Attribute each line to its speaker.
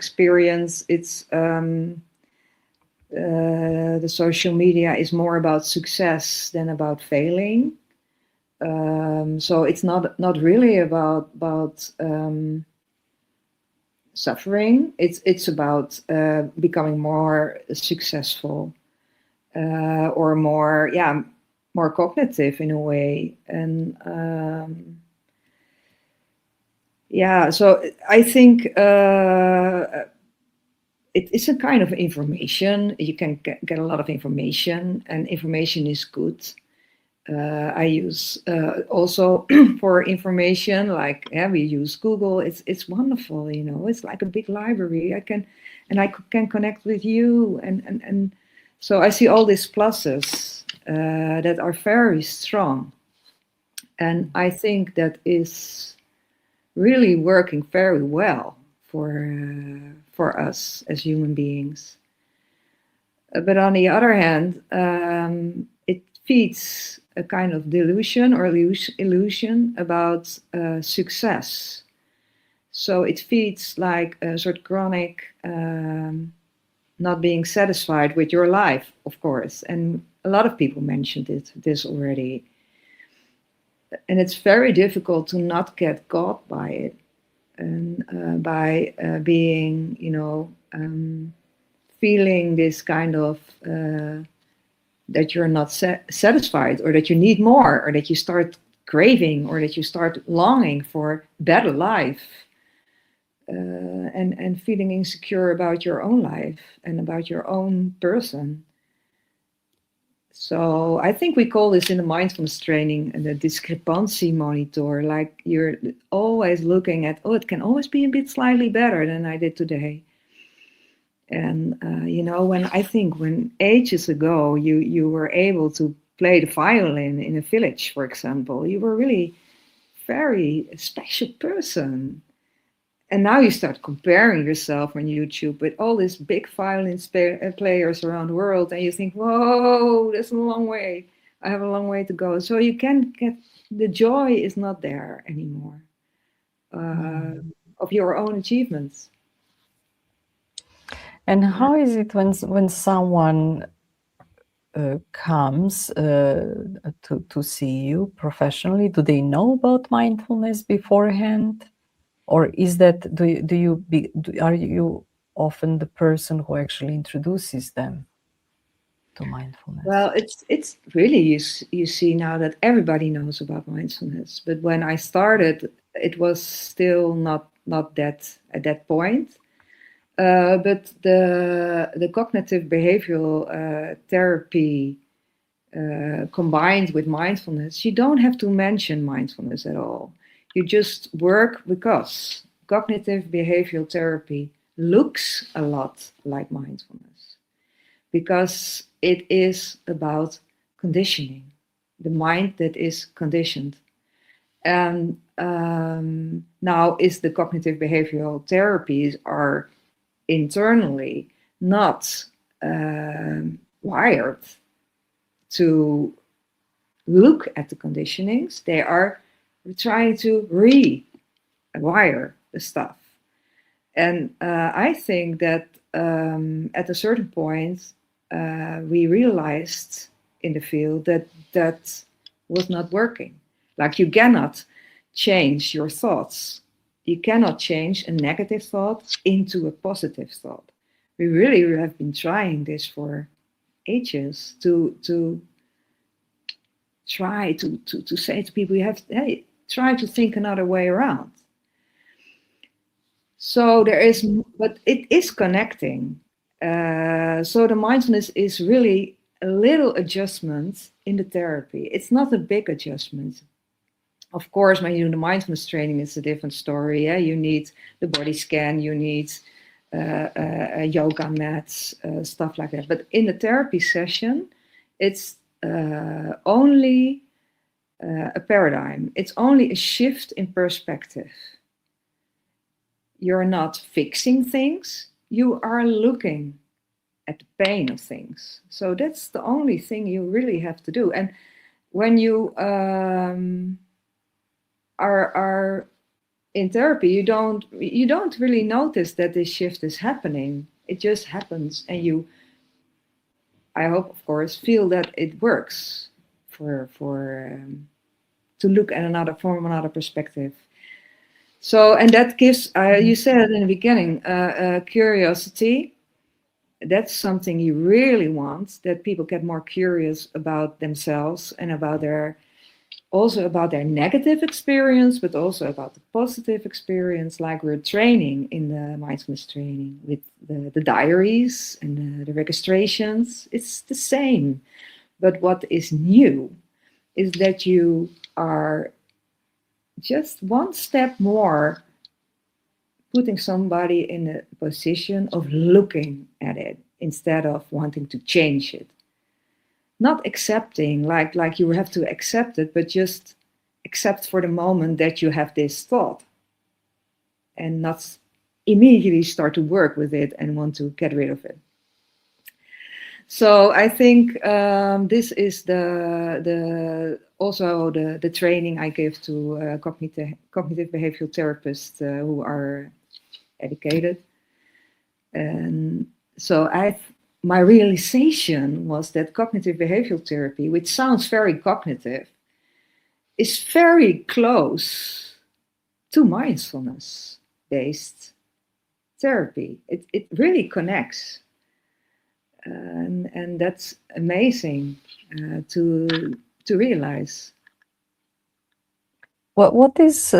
Speaker 1: experience, it's the social media is more about success than about failing. So it's not really about suffering. It's about becoming more successful or more cognitive in a way. And so I think it's a kind of information. You can get a lot of information, and information is good. I use also for information, like we use Google. It's wonderful, It's like a big library. I can connect with you, and so I see all these pluses that are very strong, and I think that is really working very well for us as human beings. But on the other hand, it feeds a kind of delusion or illusion about success. So it feeds like a sort of chronic not being satisfied with your life, of course. And a lot of people mentioned this already. And it's very difficult to not get caught by it, and by being, feeling this kind of that you're not satisfied, or that you need more, or that you start craving, or that you start longing for better life, and feeling insecure about your own life and about your own person. So I think we call this in the mindfulness training the discrepancy monitor. Like you're always looking at, it can always be a bit slightly better than I did today. And when ages ago you were able to play the violin in a village, for example, you were really very special person. And now you start comparing yourself on YouTube with all these big violin players around the world, and you think, whoa, that's a long way. I have a long way to go. So you can get, the joy is not there anymore of your own achievements.
Speaker 2: And how is it when someone comes to see you professionally? Do they know about mindfulness beforehand? Or is that, are you often the person who actually introduces them to mindfulness?
Speaker 1: Well, it's really, you see now that everybody knows about mindfulness. But when I started, it was still not that at that point. But the cognitive behavioral therapy combined with mindfulness, you don't have to mention mindfulness at all. You just work, because cognitive behavioral therapy looks a lot like mindfulness, because it is about conditioning, the mind that is conditioned. And now is the cognitive behavioral therapies are internally not wired to look at the conditionings. They are trying to rewire the stuff. And I think that at a certain point, we realized in the field that was not working. Like, you cannot change your thoughts. You cannot change a negative thought into a positive thought. We really have been trying this for ages to try to say to people, try to think another way around. So there is, but it is connecting. So the mindfulness is really a little adjustment in the therapy. It's not a big adjustment. Of course, when you do the mindfulness training, it's a different story. Yeah? You need the body scan, you need yoga mats, stuff like that. But in the therapy session, it's only a paradigm. It's only a shift in perspective. You're not fixing things. You are looking at the pain of things. So that's the only thing you really have to do. And when you are in therapy, you don't really notice that this shift is happening. It just happens, and you, I hope, of course, feel that it works to look at another from another perspective. So, and that gives, you said it in the beginning, curiosity. That's something you really want, that people get more curious about themselves and about their, also about their negative experience, but also about the positive experience, like we're training in the mindfulness training with the diaries and the registrations. It's the same. But what is new is that you are just one step more putting somebody in a position of looking at it instead of wanting to change it. Not accepting, like you have to accept it, but just accept for the moment that you have this thought and not immediately start to work with it and want to get rid of it. So I think this is also the training I give to cognitive behavioral therapists who are educated. And so my realization was that cognitive behavioral therapy, which sounds very cognitive, is very close to mindfulness-based therapy. It really connects. And that's amazing to realize.
Speaker 2: What is